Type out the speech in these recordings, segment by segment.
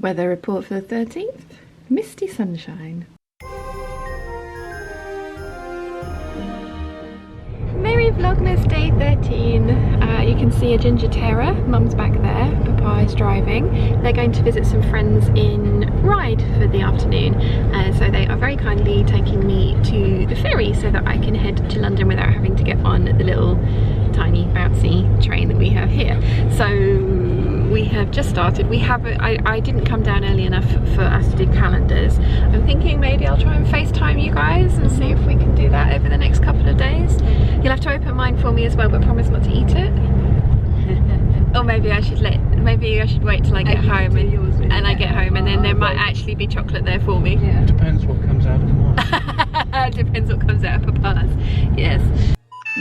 Weather report for the 13th, misty sunshine. Merry Vlogmas Day 13. You can see a ginger terror. Mum's back there, Papa is driving. They're going to visit some friends in Ryde for the afternoon, so they are very kindly taking me to the ferry so that I can head to London without having to get on the little tiny bouncy train that we have here. So we have just started. We have I didn't come down early enough for us to do calendars. I'm thinking maybe I'll try and FaceTime you guys and see if we can do that over the next couple of days. You'll have to open mine for me as well, but promise not to eat it. Or maybe I should wait till I get home and I get home, and then there might actually be chocolate there for me. Yeah. Depends what comes out of the morning. Depends what comes out of Papa's. Yes.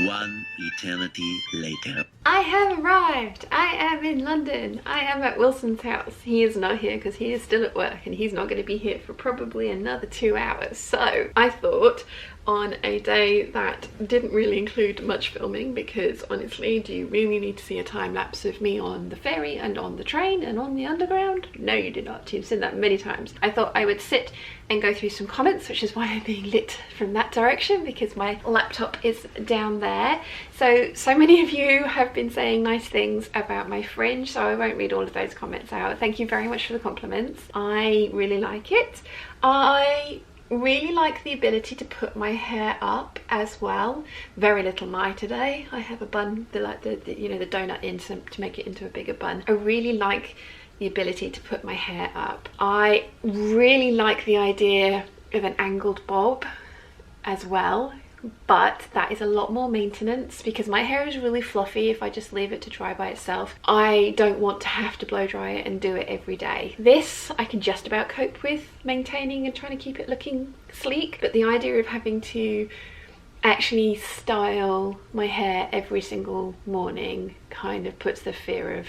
One eternity later. I have arrived. I am in London. I am at Wilson's house. He is not here because he is still at work and he's not going to be here for probably another 2 hours. So I thought, on a day that didn't really include much filming, because honestly, do you really need to see a time lapse of me on the ferry and on the train and on the underground? No, you do not. You've seen that many times. I thought I would sit and go through some comments, which is why I'm being lit from that direction, because my laptop is down there. So many of you have been saying nice things about my fringe, so I won't read all of those comments out. Thank you very much for the compliments. I really like it. I really like the ability to put my hair up as well. Very little my today. I have a bun, the donut in to make it into a bigger bun. I really like the ability to put my hair up. I really like the idea of an angled bob as well, but that is a lot more maintenance because my hair is really fluffy if I just leave it to dry by itself. I don't want to have to blow dry it and do it every day. This I can just about cope with maintaining and trying to keep it looking sleek, but the idea of having to actually style my hair every single morning kind of puts the fear of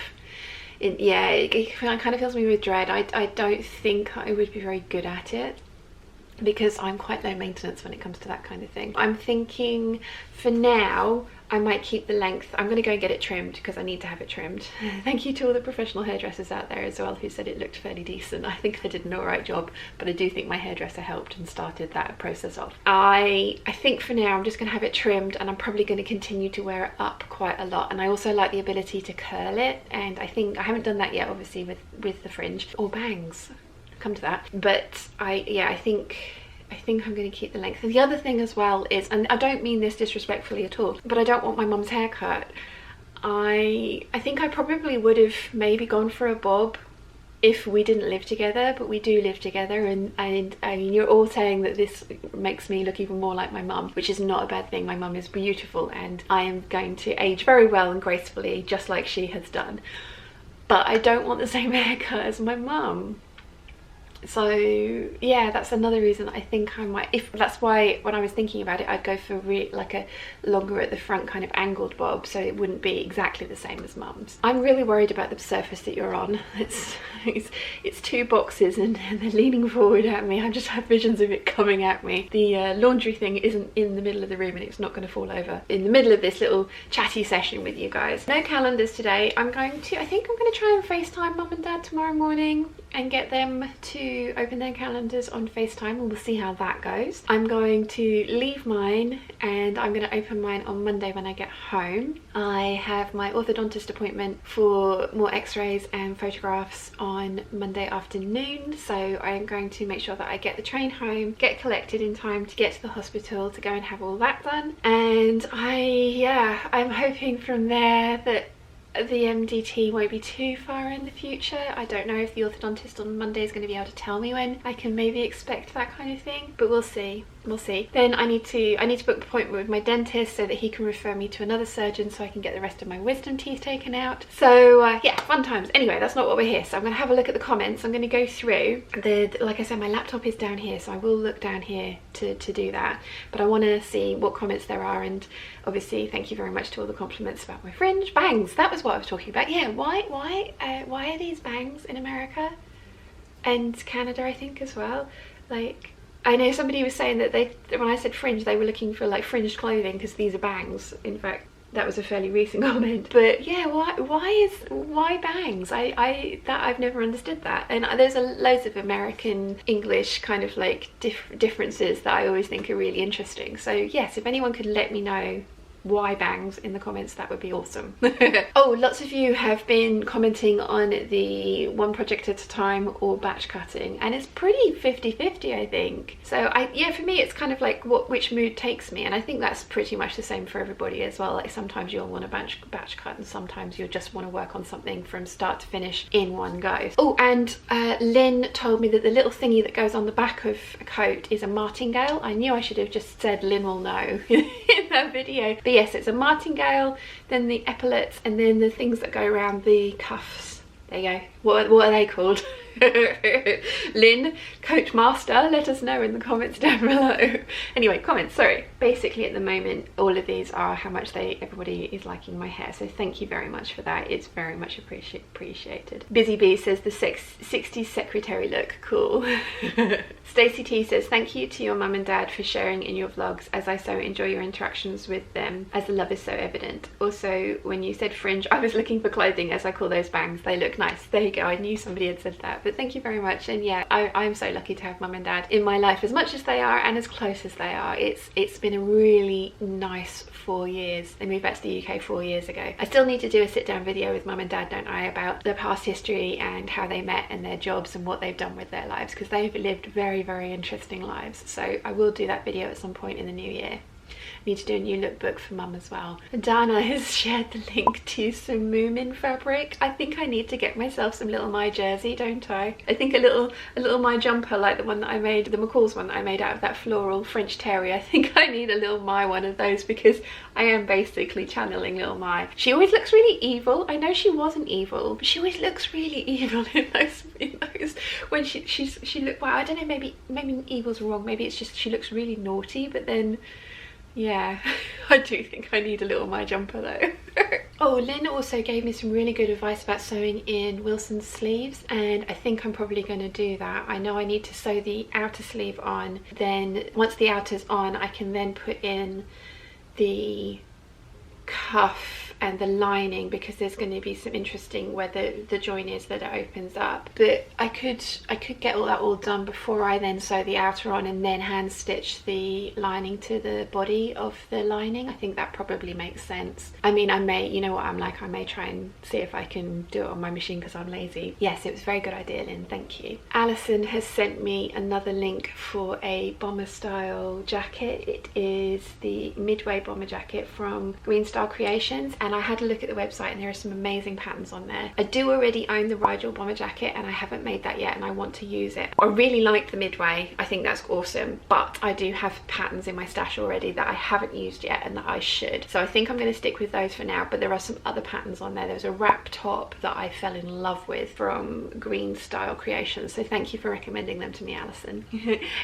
it kind of fills me with dread. I don't think I would be very good at it because I'm quite low maintenance when it comes to that kind of thing. I'm thinking for now I might keep the length. I'm going to go and get it trimmed because I need to have it trimmed. Thank you to all the professional hairdressers out there as well who said it looked fairly decent. I think I did an alright job, but I do think my hairdresser helped and started that process off. I think for now I'm just going to have it trimmed, and I'm probably going to continue to wear it up quite a lot. And I also like the ability to curl it, and I think I haven't done that yet obviously with the fringe or bangs. Come to that, but I think I'm going to keep the length. And the other thing as well is, and I don't mean this disrespectfully at all, but I don't want my mum's haircut. I think I probably would have maybe gone for a bob if we didn't live together, but we do live together, and I mean, you're all saying that this makes me look even more like my mum, which is not a bad thing. My mum is beautiful and I am going to age very well and gracefully, just like she has done, but I don't want the same haircut as my mum. So yeah, that's another reason I think I might, that's why when I was thinking about it, I'd go for like a longer at the front kind of angled bob, so it wouldn't be exactly the same as mum's. I'm really worried about the surface that you're on. It's two boxes and they're leaning forward at me. I just have visions of it coming at me. The laundry thing isn't in the middle of the room and it's not going to fall over in the middle of this little chatty session with you guys. No calendars today. I think I'm going to try and FaceTime mum and dad tomorrow morning and get them to open their calendars on FaceTime, and we'll see how that goes. I'm going to leave mine and I'm going to open mine on Monday when I get home. I have my orthodontist appointment for more x-rays and photographs on Monday afternoon, so I'm going to make sure that I get the train home, get collected in time to get to the hospital to go and have all that done. And I'm hoping from there that the MDT won't be too far in the future. I don't know if the orthodontist on Monday is going to be able to tell me when I can maybe expect that kind of thing, but we'll see. Then I need to book an appointment with my dentist so that he can refer me to another surgeon so I can get the rest of my wisdom teeth taken out. So yeah, fun times. Anyway, that's not what we're here. So I'm going to have a look at the comments. I'm going to go through like I said, my laptop is down here, so I will look down here to do that, but I want to see what comments there are. And obviously thank you very much to all the compliments about my fringe. Bangs, that was what I was talking about. Yeah, why are these bangs in America and Canada, I think, as well? Like, I know somebody was saying that when I said fringe, they were looking for like fringed clothing because these are bangs. In fact, that was a fairly recent comment. But yeah, why bangs? I've never understood that. And there's loads of American English kind of like differences that I always think are really interesting. So yes, if anyone could let me know why bangs in the comments, that would be awesome. Oh, lots of you have been commenting on the one project at a time or batch cutting, and it's pretty 50-50, I think. So yeah, for me it's kind of like which mood takes me, and I think that's pretty much the same for everybody as well. Like sometimes you'll want to batch cut, and sometimes you'll just want to work on something from start to finish in one go. Oh, and Lynn told me that the little thingy that goes on the back of a coat is a martingale. I knew I should have just said Lynn will know in that video. But yes, it's a martingale, then the epaulets, and then the things that go around the cuffs. There you go. What are they called? Lynn, Coach Master, let us know in the comments down below. Anyway, comments, sorry. Basically at the moment, all of these are how much everybody is liking my hair. So thank you very much for that. It's very much appreciated. Busy Bee says the 60s secretary look, cool. Stacey T says, thank you to your mum and dad for sharing in your vlogs, as I so enjoy your interactions with them, as the love is so evident. Also, when you said fringe, I was looking for clothing, as I call those bangs. They look nice. There you go. I knew somebody had said that. But thank you very much. And yeah, I'm so lucky to have mum and dad in my life, as much as they are and as close as they are. It's been a really nice 4 years. They moved back to the UK 4 years ago. I still need to do a sit down video with mum and dad, don't I, about their past history and how they met and their jobs and what they've done with their lives, because they've lived very, very interesting lives. So I will do that video at some point in the new year. Need to do a new lookbook for mum as well. Dana has shared the link to some Moomin fabric. I think I need to get myself some Little My jersey, don't I? I think a little My jumper, like the one that I made, the McCall's one that I made out of that floral French terry. I think I need a Little My one of those, because I am basically channeling Little My. She always looks really evil. I know she wasn't evil, but she always looks really evil in those when she looked, well, I don't know, maybe evil's wrong. Maybe it's just she looks really naughty, but then yeah, I do think I need a Little My jumper though. Oh, Lynn also gave me some really good advice about sewing in Wilson's sleeves, and I think I'm probably going to do that. I know I need to sew the outer sleeve on, then once the outer's on I can then put in the cuff and the lining, because there's going to be some interesting where the join is that it opens up. But I could get all that all done before I then sew the outer on and then hand stitch the lining to the body of the lining. I think that probably makes sense. I mean, I may, you know what I'm like, I may try and see if I can do it on my machine because I'm lazy. Yes, it was a very good idea, Lynn, thank you. Alison has sent me another link for a bomber style jacket. It is the Midway bomber jacket from Green Star Creations, and I had a look at the website and there are some amazing patterns on there. I do already own the Rigel bomber jacket and I haven't made that yet, and I want to use it. I really like the Midway, I think that's awesome, but I do have patterns in my stash already that I haven't used yet and that I should. So I think I'm going to stick with those for now, but there are some other patterns on there. There's a wrap top that I fell in love with from Green Style Creations, so thank you for recommending them to me, Alison.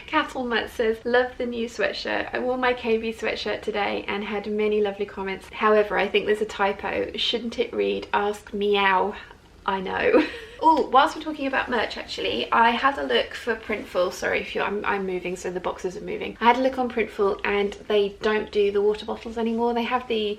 Cattle Mutt says, love the new sweatshirt. I wore my KB sweatshirt today and had many lovely comments. However, I think there's a typo. Shouldn't it read ask meow? I know. Oh, whilst we're talking about merch, actually, I had a look for Printful. Sorry if I'm moving, so the boxes are moving. I had a look on Printful and they don't do the water bottles anymore. They have the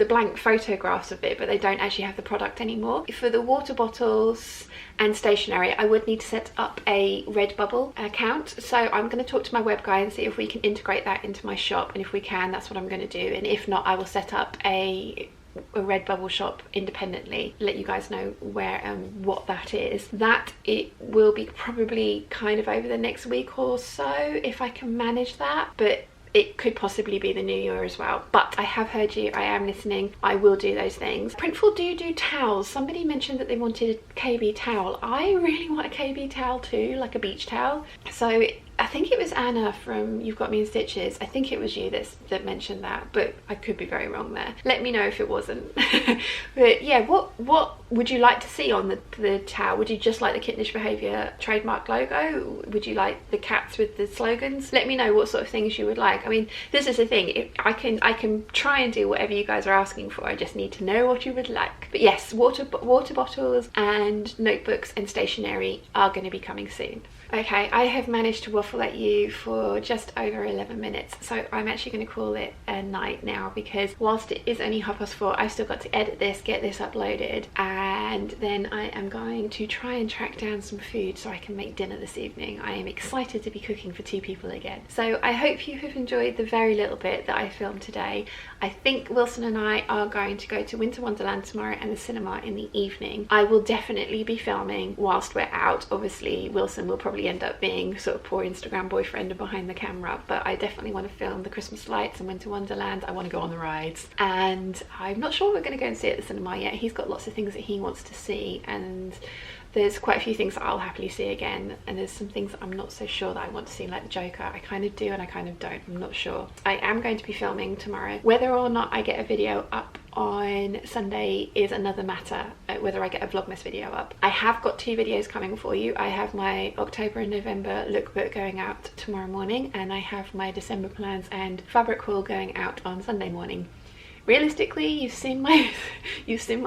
blank photographs of it, but they don't actually have the product anymore. For the water bottles and stationery, I would need to set up a Redbubble account. So I'm going to talk to my web guy and see if we can integrate that into my shop, and if we can, that's what I'm going to do. And if not, I will set up a Redbubble shop independently, let you guys know where and what that is. That it will be probably kind of over the next week or so if I can manage that, but it could possibly be the new year as well. But I have heard you, I am listening, I will do those things. Printful do towels. Somebody mentioned that they wanted a KB towel. I really want a KB towel too, like a beach towel. So I think it was Anna from You've Got Me in Stitches. I think it was you that mentioned that, but I could be very wrong there. Let me know if it wasn't. But yeah, what would you like to see on the towel? Would you just like the Kittenish Behaviour trademark logo? Would you like the cats with the slogans? Let me know what sort of things you would like. I mean, this is the thing, I can try and do whatever you guys are asking for. I just need to know what you would like. But yes, water bottles and notebooks and stationery are going to be coming soon. Okay, I have managed to waffle at you for just over 11 minutes, so I'm actually going to call it a night now, because whilst it is only 4:30, I've still got to edit this, get this uploaded, and then I am going to try and track down some food so I can make dinner this evening. I am excited to be cooking for 2 people again. So I hope you have enjoyed the very little bit that I filmed today. I think Wilson and I are going to go to Winter Wonderland tomorrow and the cinema in the evening. I will definitely be filming whilst we're out. Obviously Wilson will probably end up being sort of poor Instagram boyfriend and behind the camera, but I definitely want to film the Christmas lights and Winter Wonderland. I want to go on the rides, and I'm not sure we're going to go and see it at the cinema yet. He's got lots of things that he wants to see, and there's quite a few things that I'll happily see again, and there's some things that I'm not so sure that I want to see, like the Joker. I kind of do and I kind of don't. I'm not sure. I am going to be filming tomorrow. Whether or not I get a video up on Sunday is another matter, whether I get a Vlogmas video up. I have got 2 videos coming for you. I have my October and November lookbook going out tomorrow morning, and I have my December plans and fabric haul going out on Sunday morning. Realistically, you've seen my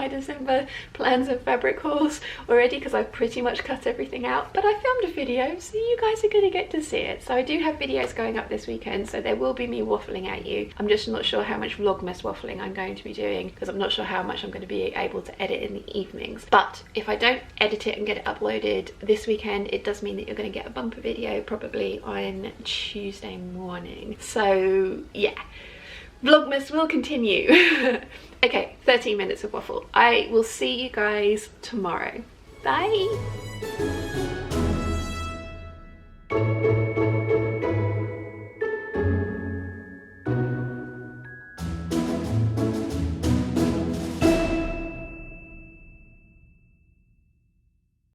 December plans and fabric hauls already, because I've pretty much cut everything out, but I filmed a video, so you guys are going to get to see it. So I do have videos going up this weekend, so there will be me waffling at you. I'm just not sure how much Vlogmas waffling I'm going to be doing, because I'm not sure how much I'm going to be able to edit in the evenings. But if I don't edit it and get it uploaded this weekend, it does mean that you're going to get a bumper video probably on Tuesday morning. So yeah, Vlogmas will continue. Okay, 13 minutes of waffle. I will see you guys tomorrow. Bye.